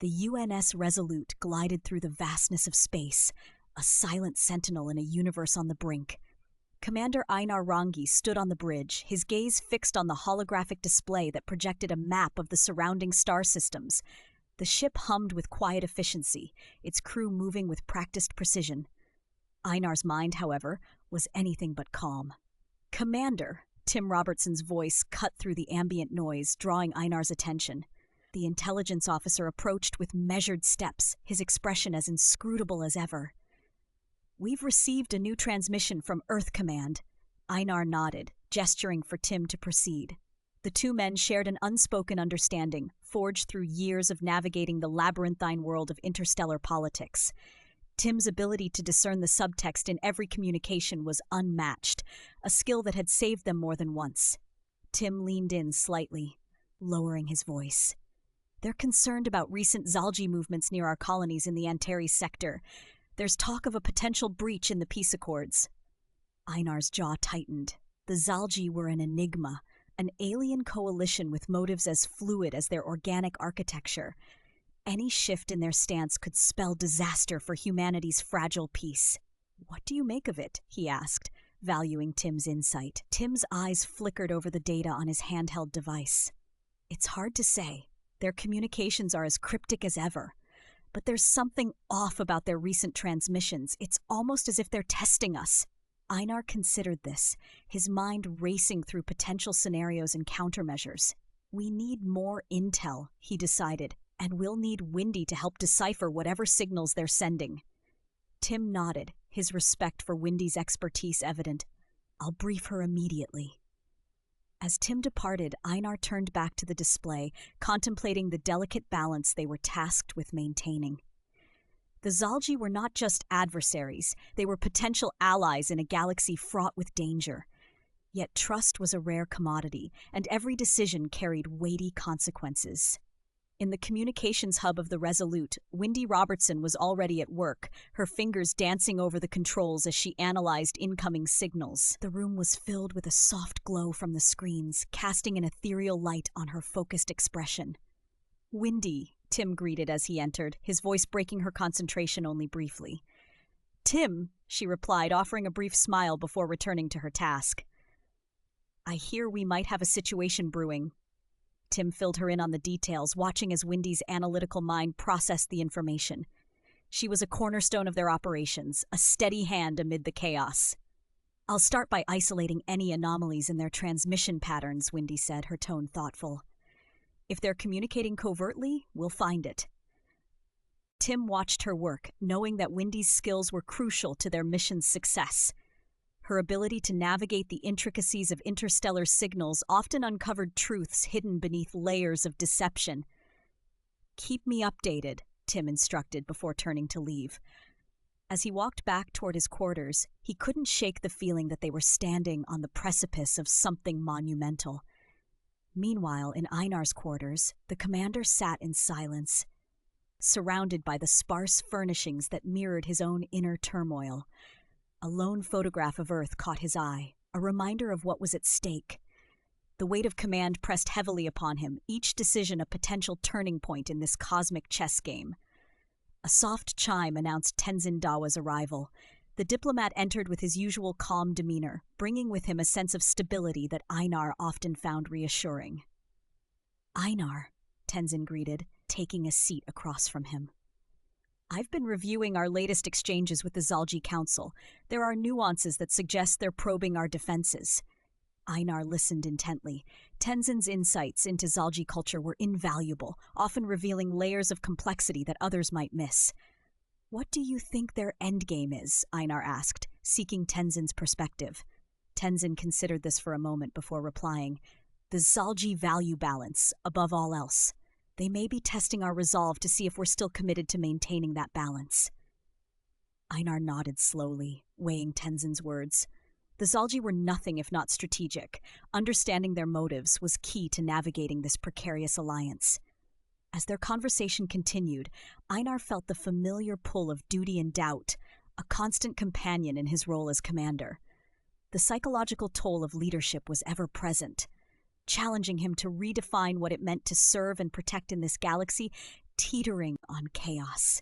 The UNS Resolute glided through the vastness of space, a silent sentinel in a universe on the brink. Commander Einar Rangi stood on the bridge, his gaze fixed on the holographic display that projected a map of the surrounding star systems. The ship hummed with quiet efficiency, its crew moving with practiced precision. Einar's mind, however, was anything but calm. "Commander," Tim Robertson's voice cut through the ambient noise, drawing Einar's attention. The intelligence officer approached with measured steps, his expression as inscrutable as ever. "We've received a new transmission from Earth Command." Einar nodded, gesturing for Tim to proceed. The two men shared an unspoken understanding, forged through years of navigating the labyrinthine world of interstellar politics. Tim's ability to discern the subtext in every communication was unmatched, a skill that had saved them more than once. Tim leaned in slightly, lowering his voice. "They're concerned about recent Xalji movements near our colonies in the Antares sector. There's talk of a potential breach in the peace accords." Einar's jaw tightened. The Xalji were an enigma, an alien coalition with motives as fluid as their organic architecture. Any shift in their stance could spell disaster for humanity's fragile peace. "What do you make of it?" he asked, valuing Tim's insight. Tim's eyes flickered over the data on his handheld device. "It's hard to say. Their communications are as cryptic as ever. But there's something off about their recent transmissions. It's almost as if they're testing us." Einar considered this, his mind racing through potential scenarios and countermeasures. "We need more intel," he decided, "and we'll need Windy to help decipher whatever signals they're sending." Tim nodded, his respect for Windy's expertise evident. "I'll brief her immediately." As Tim departed, Einar turned back to the display, contemplating the delicate balance they were tasked with maintaining. The Xalji were not just adversaries, they were potential allies in a galaxy fraught with danger. Yet trust was a rare commodity, and every decision carried weighty consequences. In the communications hub of the Resolute, Windy Robertson was already at work, her fingers dancing over the controls as she analyzed incoming signals. The room was filled with a soft glow from the screens, casting an ethereal light on her focused expression. "Windy," Tim greeted as he entered, his voice breaking her concentration only briefly. "Tim," she replied, offering a brief smile before returning to her task. "I hear we might have a situation brewing." Tim filled her in on the details, watching as Windy's analytical mind processed the information. She was a cornerstone of their operations, a steady hand amid the chaos. "I'll start by isolating any anomalies in their transmission patterns," Windy said, her tone thoughtful. "If they're communicating covertly, we'll find it." Tim watched her work, knowing that Windy's skills were crucial to their mission's success. Her ability to navigate the intricacies of interstellar signals often uncovered truths hidden beneath layers of deception. "Keep me updated," Tim instructed before turning to leave. As he walked back toward his quarters, he couldn't shake the feeling that they were standing on the precipice of something monumental. Meanwhile, in Einar's quarters, the commander sat in silence, surrounded by the sparse furnishings that mirrored his own inner turmoil. A lone photograph of Earth caught his eye, a reminder of what was at stake. The weight of command pressed heavily upon him, each decision a potential turning point in this cosmic chess game. A soft chime announced Tenzin Dawa's arrival. The diplomat entered with his usual calm demeanor, bringing with him a sense of stability that Einar often found reassuring. "Einar," Tenzin greeted, taking a seat across from him. "I've been reviewing our latest exchanges with the Xalji Council. There are nuances that suggest they're probing our defenses." Einar listened intently. Tenzin's insights into Xalji culture were invaluable, often revealing layers of complexity that others might miss. "What do you think their endgame is?" Einar asked, seeking Tenzin's perspective. Tenzin considered this for a moment before replying. "The Xalji value balance, above all else. They may be testing our resolve to see if we're still committed to maintaining that balance." Einar nodded slowly, weighing Tenzin's words. The Xalji were nothing if not strategic. Understanding their motives was key to navigating this precarious alliance. As their conversation continued, Einar felt the familiar pull of duty and doubt, a constant companion in his role as commander. The psychological toll of leadership was ever present, challenging him to redefine what it meant to serve and protect in this galaxy, teetering on chaos.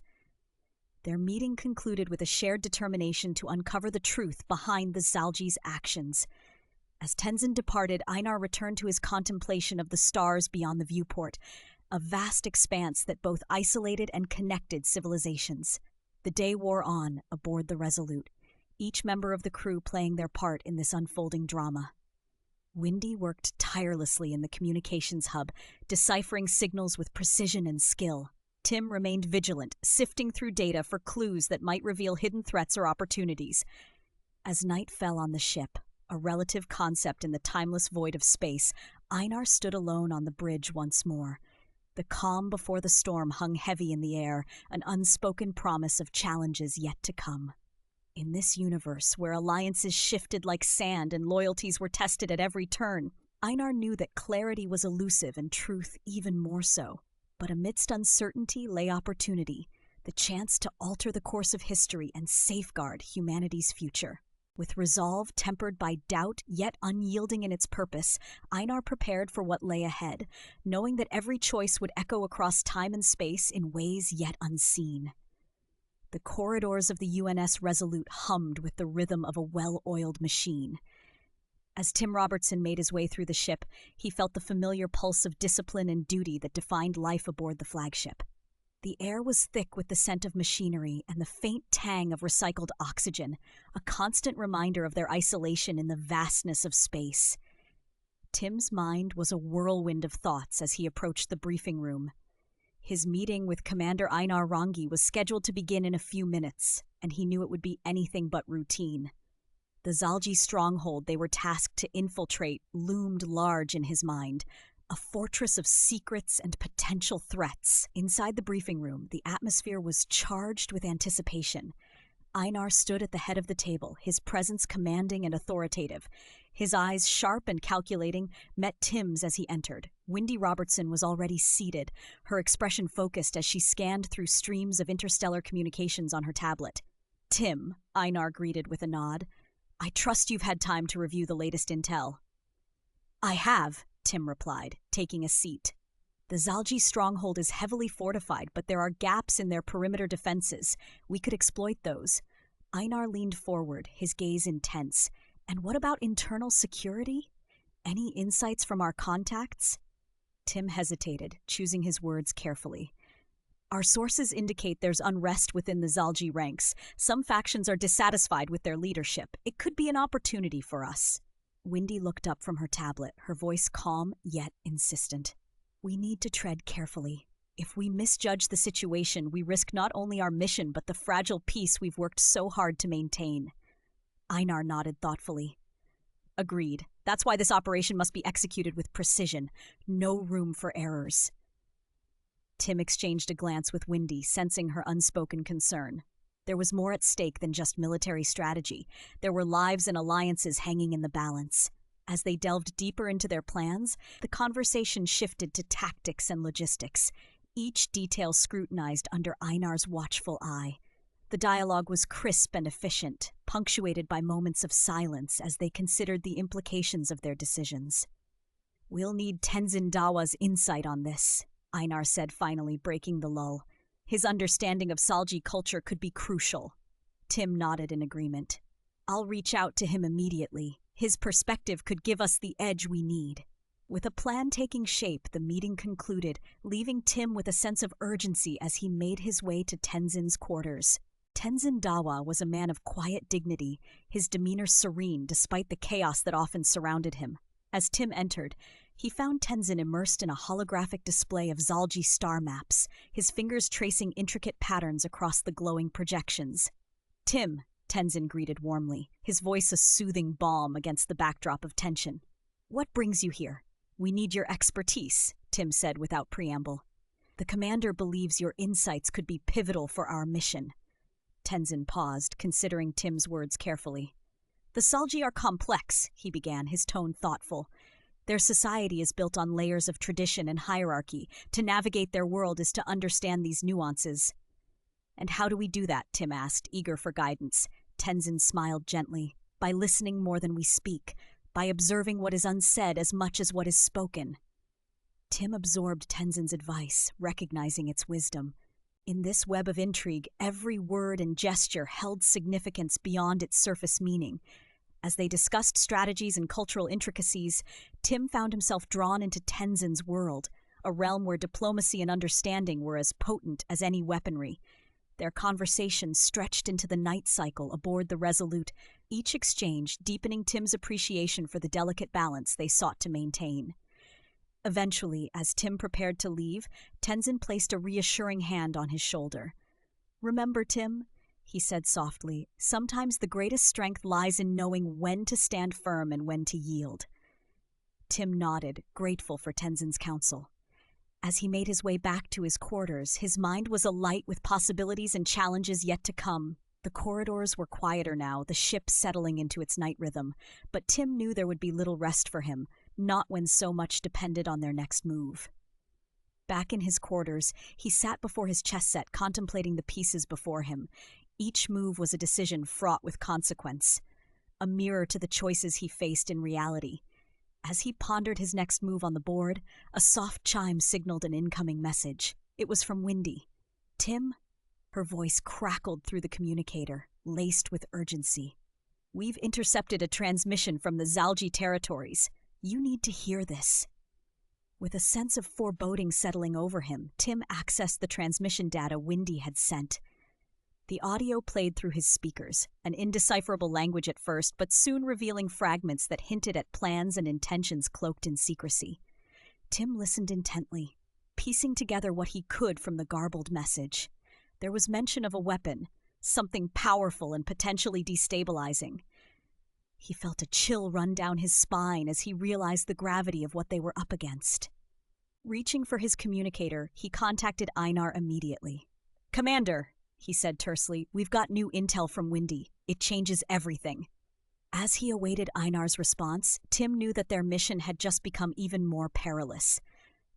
Their meeting concluded with a shared determination to uncover the truth behind the Xalji's actions. As Tenzin departed, Einar returned to his contemplation of the stars beyond the viewport, a vast expanse that both isolated and connected civilizations. The day wore on aboard the Resolute, each member of the crew playing their part in this unfolding drama. Windy worked tirelessly in the communications hub, deciphering signals with precision and skill. Tim remained vigilant, sifting through data for clues that might reveal hidden threats or opportunities. As night fell on the ship, a relative concept in the timeless void of space, Einar stood alone on the bridge once more. The calm before the storm hung heavy in the air, an unspoken promise of challenges yet to come. In this universe, where alliances shifted like sand and loyalties were tested at every turn, Einar knew that clarity was elusive and truth even more so. But amidst uncertainty lay opportunity, the chance to alter the course of history and safeguard humanity's future. With resolve tempered by doubt, yet unyielding in its purpose, Einar prepared for what lay ahead, knowing that every choice would echo across time and space in ways yet unseen. The corridors of the UNS Resolute hummed with the rhythm of a well-oiled machine. As Tim Robertson made his way through the ship, he felt the familiar pulse of discipline and duty that defined life aboard the flagship. The air was thick with the scent of machinery and the faint tang of recycled oxygen, a constant reminder of their isolation in the vastness of space. Tim's mind was a whirlwind of thoughts as he approached the briefing room. His meeting with Commander Einar Rangi was scheduled to begin in a few minutes, and he knew it would be anything but routine. The Xalji stronghold they were tasked to infiltrate loomed large in his mind, a fortress of secrets and potential threats. Inside the briefing room, the atmosphere was charged with anticipation. Einar stood at the head of the table, his presence commanding and authoritative. His eyes, sharp and calculating, met Tim's as he entered. Windy Robertson was already seated, her expression focused as she scanned through streams of interstellar communications on her tablet. "Tim," Einar greeted with a nod. "I trust you've had time to review the latest intel." "I have," Tim replied, taking a seat. "The Xalji stronghold is heavily fortified, but there are gaps in their perimeter defenses. We could exploit those." Einar leaned forward, his gaze intense. "And what about internal security? Any insights from our contacts?" Tim hesitated, choosing his words carefully. "Our sources indicate there's unrest within the Xalji ranks. Some factions are dissatisfied with their leadership. It could be an opportunity for us." Windy looked up from her tablet, her voice calm yet insistent. "We need to tread carefully. If we misjudge the situation, we risk not only our mission but the fragile peace we've worked so hard to maintain." Einar nodded thoughtfully. "Agreed. That's why this operation must be executed with precision. No room for errors." Tim exchanged a glance with Windy, sensing her unspoken concern. There was more at stake than just military strategy. There were lives and alliances hanging in the balance. As they delved deeper into their plans, the conversation shifted to tactics and logistics, each detail scrutinized under Einar's watchful eye. The dialogue was crisp and efficient, punctuated by moments of silence as they considered the implications of their decisions. "We'll need Tenzin Dawa's insight on this," Einar said, finally breaking the lull. His understanding of Xalji culture could be crucial. Tim nodded in agreement. "I'll reach out to him immediately. His perspective could give us the edge we need." With a plan taking shape, the meeting concluded, leaving Tim with a sense of urgency as he made his way to Tenzin's quarters. Tenzin Dawa was a man of quiet dignity, his demeanor serene despite the chaos that often surrounded him. As Tim entered, he found Tenzin immersed in a holographic display of Xalji star maps, his fingers tracing intricate patterns across the glowing projections. "Tim," Tenzin greeted warmly, his voice a soothing balm against the backdrop of tension. "What brings you here?" "We need your expertise," Tim said without preamble. "The commander believes your insights could be pivotal for our mission." Tenzin paused, considering Tim's words carefully. "The Xalji are complex," he began, his tone thoughtful. "Their society is built on layers of tradition and hierarchy. To navigate their world is to understand these nuances." "And how do we do that?" Tim asked, eager for guidance. Tenzin smiled gently. "By listening more than we speak, by observing what is unsaid as much as what is spoken." Tim absorbed Tenzin's advice, recognizing its wisdom. In this web of intrigue, every word and gesture held significance beyond its surface meaning. As they discussed strategies and cultural intricacies, Tim found himself drawn into Tenzin's world, a realm where diplomacy and understanding were as potent as any weaponry. Their conversations stretched into the night cycle aboard the Resolute, each exchange deepening Tim's appreciation for the delicate balance they sought to maintain. Eventually, as Tim prepared to leave, Tenzin placed a reassuring hand on his shoulder. "Remember, Tim," he said softly, "sometimes the greatest strength lies in knowing when to stand firm and when to yield." Tim nodded, grateful for Tenzin's counsel. As he made his way back to his quarters, his mind was alight with possibilities and challenges yet to come. The corridors were quieter now, the ship settling into its night rhythm, but Tim knew there would be little rest for him, not when so much depended on their next move. Back in his quarters, he sat before his chess set, contemplating the pieces before him. Each move was a decision fraught with consequence, a mirror to the choices he faced in reality. As he pondered his next move on the board, a soft chime signaled an incoming message. It was from Windy. "Tim?" Her voice crackled through the communicator, laced with urgency. "We've intercepted a transmission from the Xalji territories. You need to hear this." With a sense of foreboding settling over him, Tim accessed the transmission data Windy had sent. The audio played through his speakers, an indecipherable language at first, but soon revealing fragments that hinted at plans and intentions cloaked in secrecy. Tim listened intently, piecing together what he could from the garbled message. There was mention of a weapon, something powerful and potentially destabilizing. He felt a chill run down his spine as he realized the gravity of what they were up against. Reaching for his communicator, he contacted Einar immediately. "Commander," he said tersely, "we've got new intel from Windy. It changes everything." As he awaited Einar's response, Tim knew that their mission had just become even more perilous.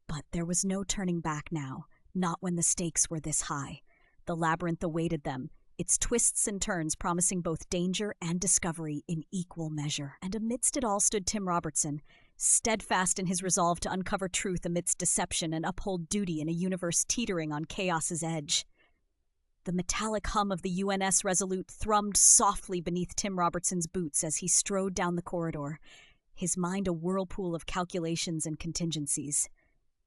But there was no turning back now, not when the stakes were this high. The labyrinth awaited them, its twists and turns promising both danger and discovery in equal measure. And amidst it all stood Tim Robertson, steadfast in his resolve to uncover truth amidst deception and uphold duty in a universe teetering on chaos's edge. The metallic hum of the UNS Resolute thrummed softly beneath Tim Robertson's boots as he strode down the corridor, his mind a whirlpool of calculations and contingencies.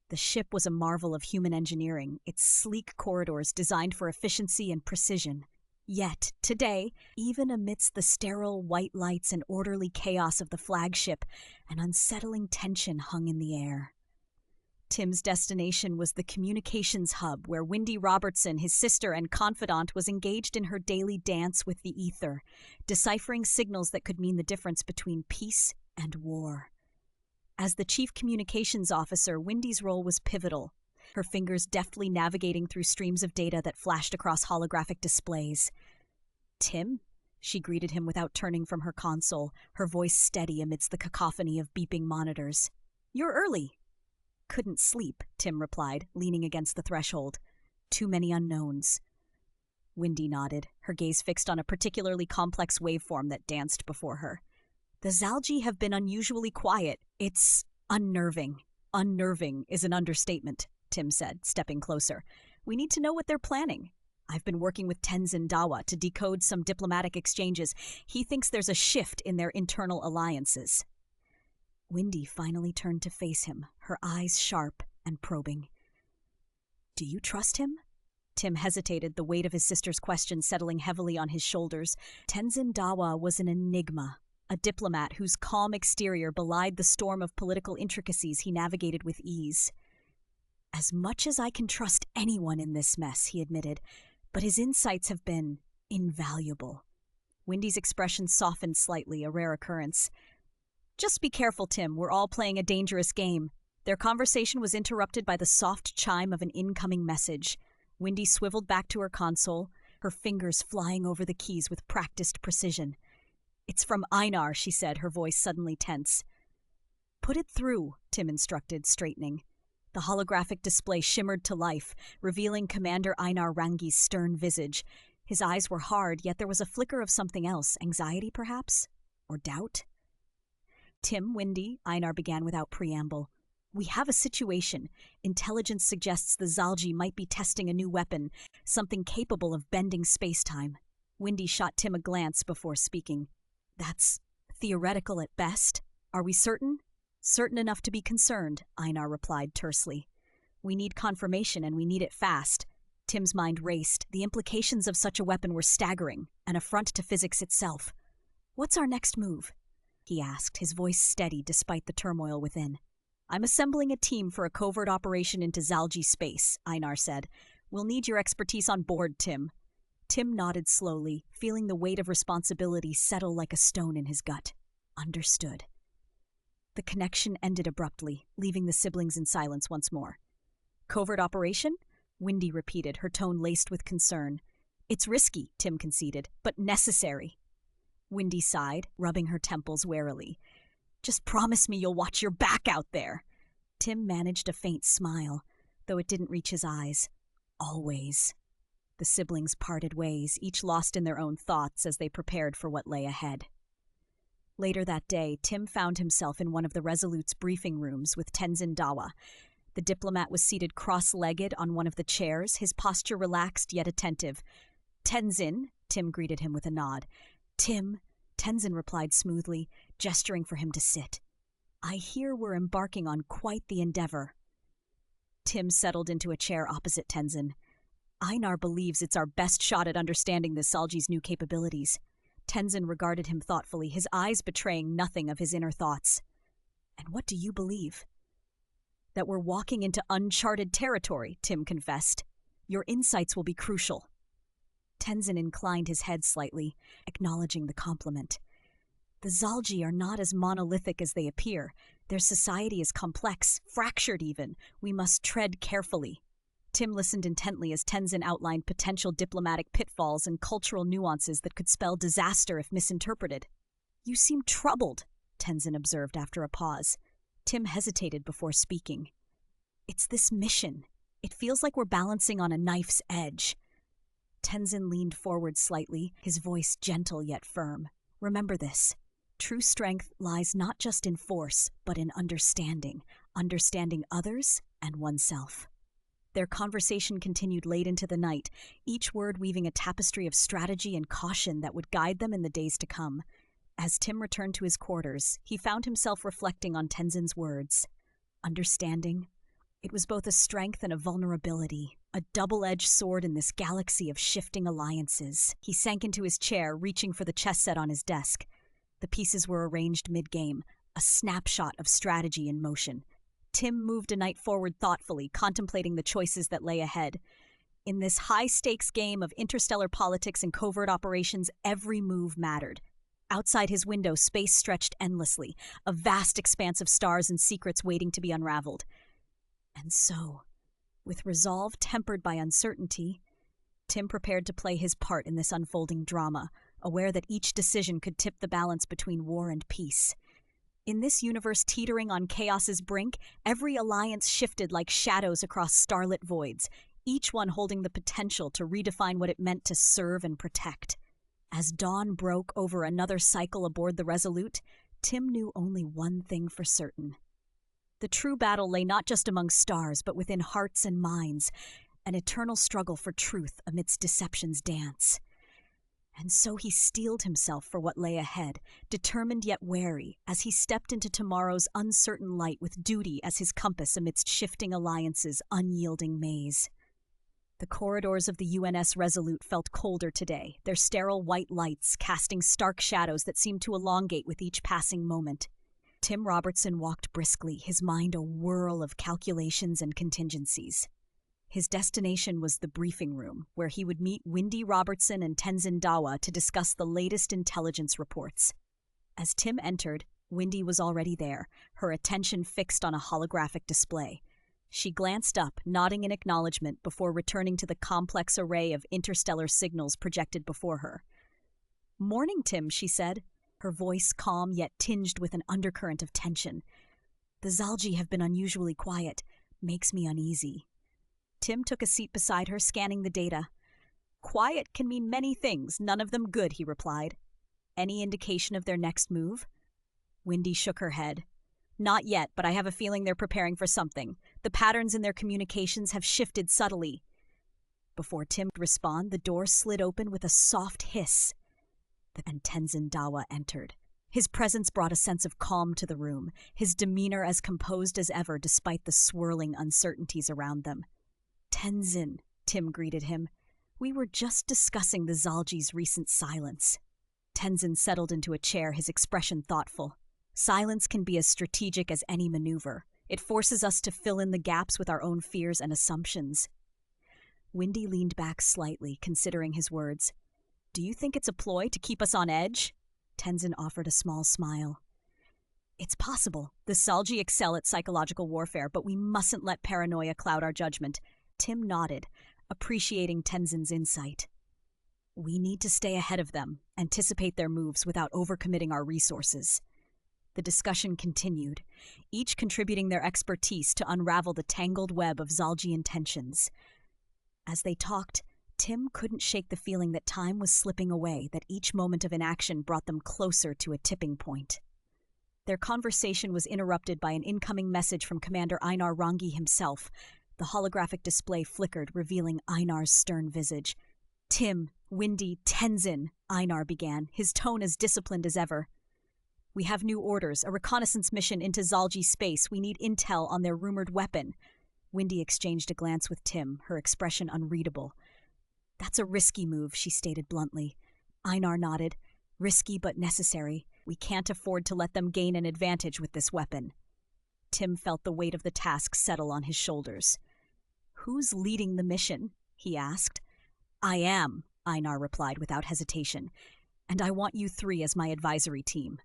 The ship was a marvel of human engineering, its sleek corridors designed for efficiency and precision. Yet, today, even amidst the sterile white lights and orderly chaos of the flagship, an unsettling tension hung in the air. Tim's destination was the communications hub where Windy Robertson, his sister and confidant, was engaged in her daily dance with the ether, deciphering signals that could mean the difference between peace and war. As the chief communications officer, Windy's role was pivotal, her fingers deftly navigating through streams of data that flashed across holographic displays. "Tim?" She greeted him without turning from her console, her voice steady amidst the cacophony of beeping monitors. "You're early." "Couldn't sleep," Tim replied, leaning against the threshold. "Too many unknowns." Windy nodded, her gaze fixed on a particularly complex waveform that danced before her. "The Xalji have been unusually quiet. It's unnerving." "Unnerving is an understatement," Tim said, stepping closer. "We need to know what they're planning. I've been working with Tenzin Dawa to decode some diplomatic exchanges. He thinks there's a shift in their internal alliances." Windy finally turned to face him, her eyes sharp and probing. "Do you trust him?" Tim hesitated, the weight of his sister's question settling heavily on his shoulders. Tenzin Dawa was an enigma, a diplomat whose calm exterior belied the storm of political intricacies he navigated with ease. "As much as I can trust anyone in this mess," he admitted, "but his insights have been invaluable." Windy's expression softened slightly, a rare occurrence. "Just be careful, Tim. We're all playing a dangerous game." Their conversation was interrupted by the soft chime of an incoming message. Windy swiveled back to her console, her fingers flying over the keys with practiced precision. "It's from Einar," she said, her voice suddenly tense. "Put it through," Tim instructed, straightening. The holographic display shimmered to life, revealing Commander Einar Rangi's stern visage. His eyes were hard, yet there was a flicker of something else, anxiety perhaps? Or doubt? "Tim, Windy," Einar began without preamble. We have a situation. Intelligence suggests the Xalji might be testing a new weapon, something capable of bending space-time. Windy shot Tim a glance before speaking. That's theoretical at best. Are we certain? Certain enough to be concerned, Einar replied tersely. We need confirmation, and we need it fast. Tim's mind raced. The implications of such a weapon were staggering, an affront to physics itself. What's our next move? He asked, his voice steady despite the turmoil within. I'm assembling a team for a covert operation into Xalji space, Einar said. We'll need your expertise on board, Tim. Tim nodded slowly, feeling the weight of responsibility settle like a stone in his gut. Understood. The connection ended abruptly, leaving the siblings in silence once more. Covert operation? Windy repeated, her tone laced with concern. It's risky, Tim conceded, but necessary. Windy sighed, rubbing her temples warily. Just promise me you'll watch your back out there. Tim managed a faint smile, though it didn't reach his eyes. Always. The siblings parted ways, each lost in their own thoughts as they prepared for what lay ahead. Later that day, Tim found himself in one of the Resolute's briefing rooms with Tenzin Dawa. The diplomat was seated cross-legged on one of the chairs, his posture relaxed yet attentive. Tenzin, Tim greeted him with a nod. Tim, Tenzin replied smoothly, gesturing for him to sit. I hear we're embarking on quite the endeavor. Tim settled into a chair opposite Tenzin. Einar believes it's our best shot at understanding the Xalji's new capabilities. Tenzin regarded him thoughtfully, his eyes betraying nothing of his inner thoughts. And what do you believe? That we're walking into uncharted territory, Tim confessed. Your insights will be crucial. Tenzin inclined his head slightly, acknowledging the compliment. The Xalji are not as monolithic as they appear. Their society is complex, fractured even. We must tread carefully. Tim listened intently as Tenzin outlined potential diplomatic pitfalls and cultural nuances that could spell disaster if misinterpreted. You seem troubled, Tenzin observed after a pause. Tim hesitated before speaking. It's this mission. It feels like we're balancing on a knife's edge. Tenzin leaned forward slightly, his voice gentle yet firm. Remember this. True strength lies not just in force, but in understanding others and oneself. Their conversation continued late into the night, each word weaving a tapestry of strategy and caution that would guide them in the days to come. As Tim returned to his quarters, he found himself reflecting on Tenzin's words. Understanding. It was both a strength and a vulnerability, a double-edged sword in this galaxy of shifting alliances. He sank into his chair, reaching for the chess set on his desk. The pieces were arranged mid-game, a snapshot of strategy in motion. Tim moved a knight forward thoughtfully, contemplating the choices that lay ahead. In this high-stakes game of interstellar politics and covert operations, every move mattered. Outside his window, space stretched endlessly, a vast expanse of stars and secrets waiting to be unraveled. And so, with resolve tempered by uncertainty, Tim prepared to play his part in this unfolding drama, aware that each decision could tip the balance between war and peace. In this universe teetering on chaos's brink, every alliance shifted like shadows across starlit voids, each one holding the potential to redefine what it meant to serve and protect. As dawn broke over another cycle aboard the Resolute, Tim knew only one thing for certain. The true battle lay not just among stars, but within hearts and minds, an eternal struggle for truth amidst deception's dance. And so he steeled himself for what lay ahead, determined yet wary, as he stepped into tomorrow's uncertain light with duty as his compass amidst shifting alliances' unyielding maze. The corridors of the UNS Resolute felt colder today, their sterile white lights casting stark shadows that seemed to elongate with each passing moment. Tim Robertson walked briskly, his mind a whirl of calculations and contingencies. His destination was the briefing room, where he would meet Windy Robertson and Tenzin Dawa to discuss the latest intelligence reports. As Tim entered, Windy was already there, her attention fixed on a holographic display. She glanced up, nodding in acknowledgement before returning to the complex array of interstellar signals projected before her. "Morning, Tim," she said, her voice calm yet tinged with an undercurrent of tension. "The Xalji have been unusually quiet. Makes me uneasy." Tim took a seat beside her, scanning the data. "Quiet can mean many things, none of them good," he replied. "Any indication of their next move?" Windy shook her head. Not yet, but I have a feeling they're preparing for something. The patterns in their communications have shifted subtly. Before Tim could respond, the door slid open with a soft hiss, and Tenzin Dawa entered. His presence brought a sense of calm to the room, his demeanor as composed as ever despite the swirling uncertainties around them. "Tenzin," Tim greeted him. "We were just discussing the Xalji's recent silence." Tenzin settled into a chair, his expression thoughtful. "Silence can be as strategic as any maneuver. It forces us to fill in the gaps with our own fears and assumptions." Windy leaned back slightly, considering his words. "Do you think it's a ploy to keep us on edge?" Tenzin offered a small smile. "It's possible. The Xalji excel at psychological warfare, but we mustn't let paranoia cloud our judgment." Tim nodded, appreciating Tenzin's insight. "We need to stay ahead of them, anticipate their moves without overcommitting our resources." The discussion continued, each contributing their expertise to unravel the tangled web of Xalji intentions. As they talked, Tim couldn't shake the feeling that time was slipping away, that each moment of inaction brought them closer to a tipping point. Their conversation was interrupted by an incoming message from Commander Einar Rangi himself. The holographic display flickered, revealing Einar's stern visage. "Tim, Windy, Tenzin," Einar began, his tone as disciplined as ever. "We have new orders, a reconnaissance mission into Xalji space. We need intel on their rumored weapon." Windy exchanged a glance with Tim, her expression unreadable. "That's a risky move," she stated bluntly. Einar nodded. "Risky but necessary. We can't afford to let them gain an advantage with this weapon." Tim felt the weight of the task settle on his shoulders. "Who's leading the mission?" he asked. "I am," Einar replied without hesitation. "And I want you three as my advisory team."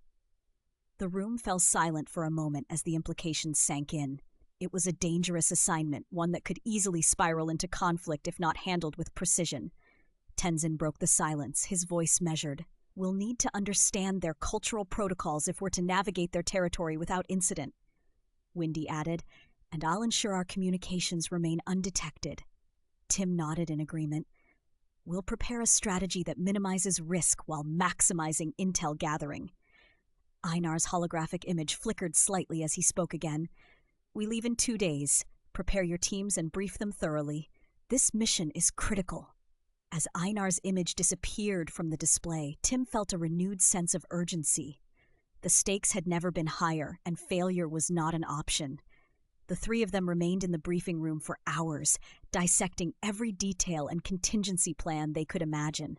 The room fell silent for a moment as the implications sank in. It was a dangerous assignment, one that could easily spiral into conflict if not handled with precision. Tenzin broke the silence, his voice measured. "We'll need to understand their cultural protocols if we're to navigate their territory without incident," Windy added, "and I'll ensure our communications remain undetected." Tim nodded in agreement. "We'll prepare a strategy that minimizes risk while maximizing intel gathering." Einar's holographic image flickered slightly as he spoke again. "We leave in 2 days. Prepare your teams and brief them thoroughly. This mission is critical." As Einar's image disappeared from the display, Tim felt a renewed sense of urgency. The stakes had never been higher, and failure was not an option. The three of them remained in the briefing room for hours, dissecting every detail and contingency plan they could imagine.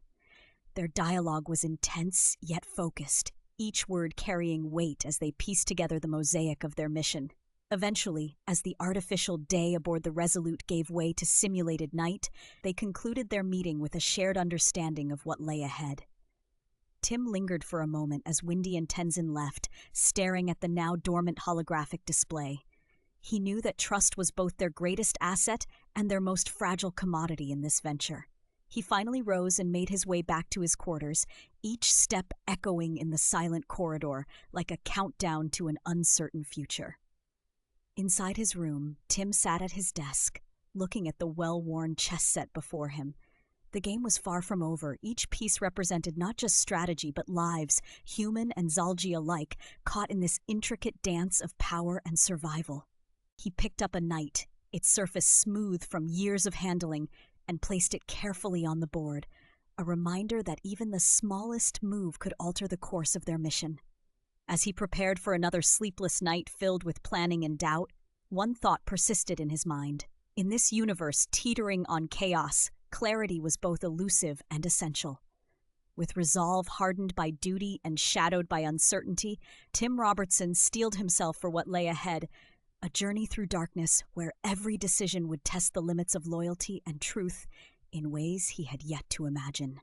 Their dialogue was intense yet focused, each word carrying weight as they pieced together the mosaic of their mission. Eventually, as the artificial day aboard the Resolute gave way to simulated night, they concluded their meeting with a shared understanding of what lay ahead. Tim lingered for a moment as Windy and Tenzin left, staring at the now dormant holographic display. He knew that trust was both their greatest asset and their most fragile commodity in this venture. He finally rose and made his way back to his quarters, each step echoing in the silent corridor like a countdown to an uncertain future. Inside his room, Tim sat at his desk, looking at the well-worn chess set before him. The game was far from over. Each piece represented not just strategy, but lives, human and Xalji alike, caught in this intricate dance of power and survival. He picked up a knight, its surface smooth from years of handling, and placed it carefully on the board, a reminder that even the smallest move could alter the course of their mission. As he prepared for another sleepless night filled with planning and doubt, one thought persisted in his mind. In this universe teetering on chaos, clarity was both elusive and essential. With resolve hardened by duty and shadowed by uncertainty, Tim Robertson steeled himself for what lay ahead, a journey through darkness where every decision would test the limits of loyalty and truth in ways he had yet to imagine.